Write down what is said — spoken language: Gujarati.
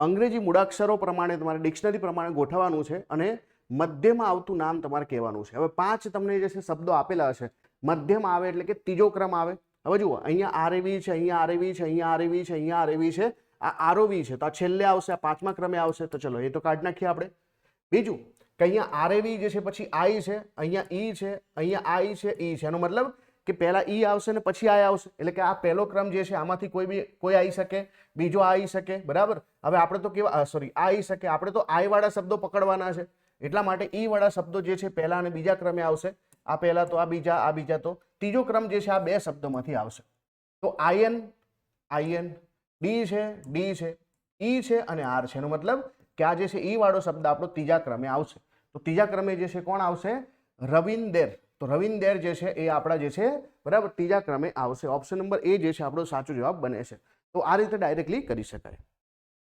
અંગ્રેજી મૂળાક્ષરો પ્રમાણે તમારે ડિક્શનરી પ્રમાણે ગોઠવવાનું છે અને મધ્યમાં આવતું નામ તમારે કહેવાનું છે. હવે 5 તમને જે છે શબ્દો આપેલા હશે, મધ્યમાં આવે એટલે કે ત્રીજો ક્રમ આવે. હવે જુઓ, અહીંયા આરએવી છે, અહીંયા આરએવી છે, અહીંયા આરએવી છે, અહીંયા આરએવી છે, આ આરઓવી છે, તો આ છેલ્લે આવશે, આ 5મા ક્રમે આવશે. તો ચલો એ તો કાઢી નાખીએ આપણે. બીજું કે અહીંયા આરએવી જે છે પછી આઈ છે, અહીંયા ઈ છે, અહીંયા આઈ છે, ઈ છે. એનો મતલબ કે પહેલા ઈ આવશે ને પછી આઈ આવશે, એટલે કે આ પહેલો ક્રમ જે છે આમાંથી કોઈ આવી શકે, બીજો આવી શકે, બરાબર. હવે આપણે તો કેવા સોરી આવી શકે, આપણે તો આઈ વાળા શબ્દો પકડવાના છે, એટલા માટે ઈ વાળા શબ્દો જે છે પહેલા અને બીજા ક્રમે આવશે. આ પહેલા તો આ બીજા તો ત્રીજો ક્રમ જે છે આ બે શબ્દોમાંથી આવશે. તો આઈએન, આઈએન, ડી છે, ઈ છે અને આર છે. એનો મતલબ કે આ જે છે ઈ વાળો શબ્દ આપણો ત્રીજા ક્રમે આવશે. તો ત્રીજા ક્રમે જે છે કોણ આવશે? રવિન્દર. તો રવિન્દર જે છે એ આપણા જે છે બરાબર ત્રીજા ક્રમે આવશે. ઓપ્શન નંબર એ જે છે આપણો સાચો જવાબ બને છે. તો આ રીતે ડાયરેક્ટલી કરી શકાય.